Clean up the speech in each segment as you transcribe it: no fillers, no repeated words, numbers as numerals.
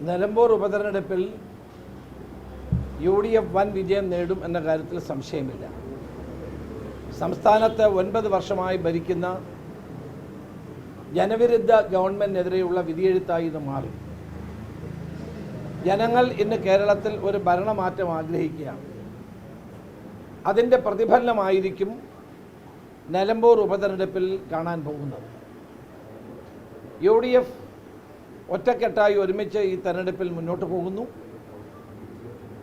നിലമ്പൂർ ഉപതെരഞ്ഞെടുപ്പിൽ UDF വൻ വിജയം നേടും എന്ന കാര്യത്തിൽ സംശയമില്ല. സംസ്ഥാനത്ത് 9 വർഷമായി ഭരിക്കുന്ന ജനവിരുദ്ധ ഗവൺമെൻറ്റിനെതിരെയുള്ള വിധിയെഴുത്തായി ഇത് മാറി. ജനങ്ങൾ ഇന്ന് കേരളത്തിൽ ഒരു ഭരണമാറ്റം ആഗ്രഹിക്കുകയാണ്. അതിൻ്റെ പ്രതിഫലനമായിരിക്കും നിലമ്പൂർ ഉപതെരഞ്ഞെടുപ്പിൽ കാണാൻ പോകുന്നത്. UDF ഒറ്റക്കെട്ടായി ഒരുമിച്ച് ഈ തെരഞ്ഞെടുപ്പിൽ മുന്നോട്ട് പോകുന്നു.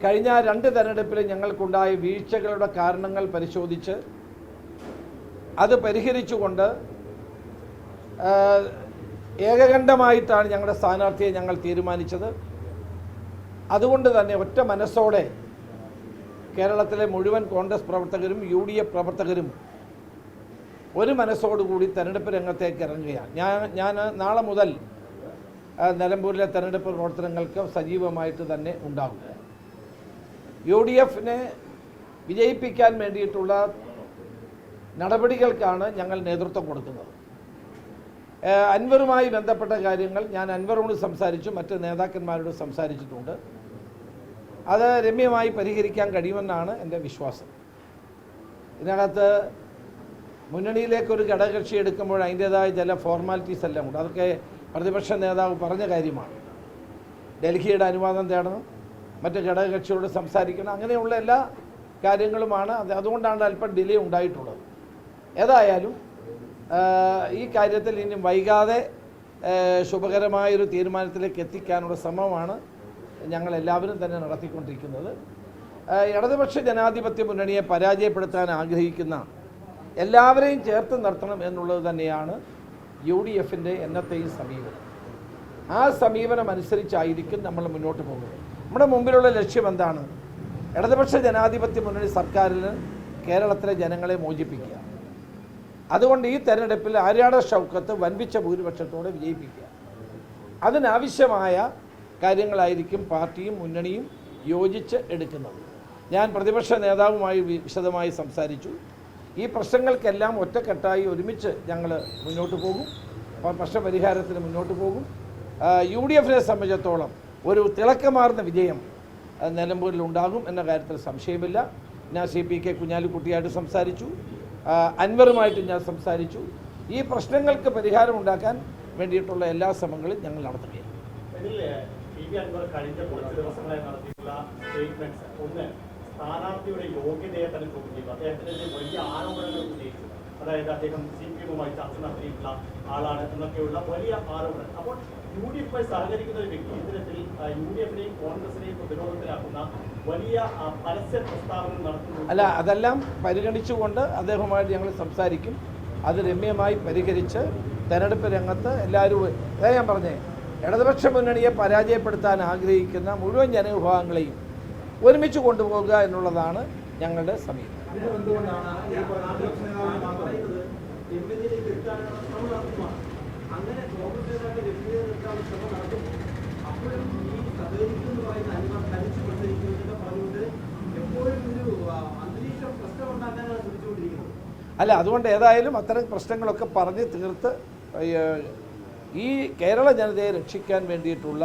കഴിഞ്ഞ 2 തെരഞ്ഞെടുപ്പിൽ ഞങ്ങൾക്കുണ്ടായ വീഴ്ചകളുടെ കാരണങ്ങൾ പരിശോധിച്ച് അത് പരിഹരിച്ചുകൊണ്ട് ഏകകണ്ഠമായിട്ടാണ് ഞങ്ങളുടെ സ്ഥാനാർത്ഥിയെ ഞങ്ങൾ തീരുമാനിച്ചത്. അതുകൊണ്ട് തന്നെ ഒറ്റ മനസ്സോടെ കേരളത്തിലെ മുഴുവൻ കോൺഗ്രസ് പ്രവർത്തകരും UDF പ്രവർത്തകരും ഒരു മനസ്സോടുകൂടി തെരഞ്ഞെടുപ്പ് രംഗത്തേക്ക് ഇറങ്ങുകയാണ്. ഞാൻ നാളെ മുതൽ നിലമ്പൂരിലെ തെരഞ്ഞെടുപ്പ് പ്രവർത്തനങ്ങൾക്ക് സജീവമായിട്ട് തന്നെ ഉണ്ടാകും. UDFനെ വിജയിപ്പിക്കാൻ വേണ്ടിയിട്ടുള്ള നടപടികൾക്കാണ് ഞങ്ങൾ നേതൃത്വം കൊടുക്കുന്നത്. അൻവറുമായി ബന്ധപ്പെട്ട കാര്യങ്ങൾ ഞാൻ അൻവറോട് സംസാരിച്ചു, മറ്റ് നേതാക്കന്മാരോട് സംസാരിച്ചിട്ടുണ്ട്. അത് രമ്യമായി പരിഹരിക്കാൻ കഴിയുമെന്നാണ് എൻ്റെ വിശ്വാസം. ഇതിനകത്ത് മുന്നണിയിലേക്കൊരു ഘടകകക്ഷി എടുക്കുമ്പോൾ അതിൻ്റേതായ ചില ഫോർമാലിറ്റീസ് എല്ലാം ഉണ്ട്. അതൊക്കെ പ്രതിപക്ഷ നേതാവ് പറഞ്ഞ കാര്യമാണ്. ഡൽഹിയുടെ അനുവാദം തേടണം, മറ്റ് ഘടകകക്ഷിയോട് സംസാരിക്കണം, അങ്ങനെയുള്ള എല്ലാ കാര്യങ്ങളുമാണ്. അതുകൊണ്ടാണ് അല്പം ഡിലേ ഉണ്ടായിട്ടുള്ളത്. ഏതായാലും ഈ കാര്യത്തിൽ ഇനി വൈകാതെ ശുഭകരമായൊരു തീരുമാനത്തിലേക്ക് എത്തിക്കാനുള്ള ശ്രമമാണ് ഞങ്ങളെല്ലാവരും തന്നെ നടത്തിക്കൊണ്ടിരിക്കുന്നത്. ഇടതുപക്ഷ ജനാധിപത്യ മുന്നണിയെ പരാജയപ്പെടുത്താൻ ആഗ്രഹിക്കുന്ന എല്ലാവരെയും ചേർത്ത് നിർത്തണം എന്നുള്ളത് തന്നെയാണ് UDFൻ്റെ എന്നത്തെയും സമീപനം. ആ സമീപനം അനുസരിച്ചായിരിക്കും നമ്മൾ മുന്നോട്ട് പോകുന്നത്. നമ്മുടെ മുമ്പിലുള്ള ലക്ഷ്യം എന്താണ്? ഇടതുപക്ഷ ജനാധിപത്യ മുന്നണി സർക്കാരിന് കേരളത്തിലെ ജനങ്ങളെ മോചിപ്പിക്കുക. അതുകൊണ്ട് ഈ തെരഞ്ഞെടുപ്പിൽ ആര്യാട ഷൗക്കത്ത് വൻപിച്ച ഭൂരിപക്ഷത്തോടെ വിജയിപ്പിക്കുക. അതിനാവശ്യമായ കാര്യങ്ങളായിരിക്കും പാർട്ടിയും മുന്നണിയും യോജിച്ച് എടുക്കുന്നത്. ഞാൻ പ്രതിപക്ഷ നേതാവുമായി വിശദമായി സംസാരിച്ചു. ഈ പ്രശ്നങ്ങൾക്കെല്ലാം ഒറ്റക്കെട്ടായി ഒരുമിച്ച് ഞങ്ങൾ മുന്നോട്ട് പോകും, പ്രശ്നപരിഹാരത്തിന് മുന്നോട്ട് പോകും. UDFനെ സംബന്ധിച്ചിടത്തോളം ഒരു തിളക്കമാർന്ന വിജയം നിലമ്പൂരിൽ ഉണ്ടാകും എന്ന കാര്യത്തിൽ സംശയമില്ല. ഞാൻ CPK കുഞ്ഞാലിക്കുട്ടിയായിട്ട് സംസാരിച്ചു, അൻവറുമായിട്ട് ഞാൻ സംസാരിച്ചു. ഈ പ്രശ്നങ്ങൾക്ക് പരിഹാരം ഉണ്ടാക്കാൻ വേണ്ടിയിട്ടുള്ള എല്ലാ ശ്രമങ്ങളും ഞങ്ങൾ നടത്തുകയാണ്. സ്ഥാനാർത്ഥിയുടെ യോഗ്യതയെ തന്നെ ചോദ്യം ചെയ്തു. അദ്ദേഹത്തിനെതിരെ വലിയ ആരോപണങ്ങൾ ഉന്നയിച്ചു. അതായത് അദ്ദേഹം CPM-മായി ചർച്ച നടത്തിയിട്ടുള്ള ആളാണ് എന്നൊക്കെയുള്ള വലിയ ആരോപണം. അപ്പോൾ UDF സഹകരിക്കുന്ന ഒരു വ്യക്തി ഇത്തരത്തിൽ UDFനെയും കോൺഗ്രസിനെയും പ്രതിരോധത്തിലാക്കുന്ന വലിയ പരസ്യ പ്രസ്താവനകൾ നടത്തുന്നു. അല്ല, അതെല്ലാം പരിഗണിച്ചുകൊണ്ട് അദ്ദേഹവുമായിട്ട് ഞങ്ങൾ സംസാരിക്കും. അത് രമ്യമായി പരിഹരിച്ച് തെരഞ്ഞെടുപ്പ് രംഗത്ത് എല്ലാവരും, അതായത് ഞാൻ പറഞ്ഞേ, ഇടതുപക്ഷ മുന്നണിയെ പരാജയപ്പെടുത്താൻ ആഗ്രഹിക്കുന്ന മുഴുവൻ ജനവിഭാഗങ്ങളെയും ഒരുമിച്ച് കൊണ്ടുപോകുക എന്നുള്ളതാണ് ഞങ്ങളുടെ സമീപനം. അല്ല, അതുകൊണ്ട് ഏതായാലും അത്തരം പ്രശ്നങ്ങളൊക്കെ പറഞ്ഞ് തീർത്ത് ഈ കേരള ജനതയെ രക്ഷിക്കാൻ വേണ്ടിയിട്ടുള്ള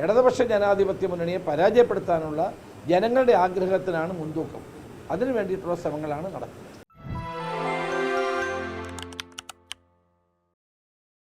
ഇടതുപക്ഷ ജനാധിപത്യ മുന്നണിയെ പരാജയപ്പെടുത്താനുള്ള ജനങ്ങളുടെ ആഗ്രഹത്തിനാണ് മുൻതൂക്കം. അതിനു വേണ്ടിയിട്ടുള്ള ശ്രമങ്ങളാണ് നടക്കുന്നത്.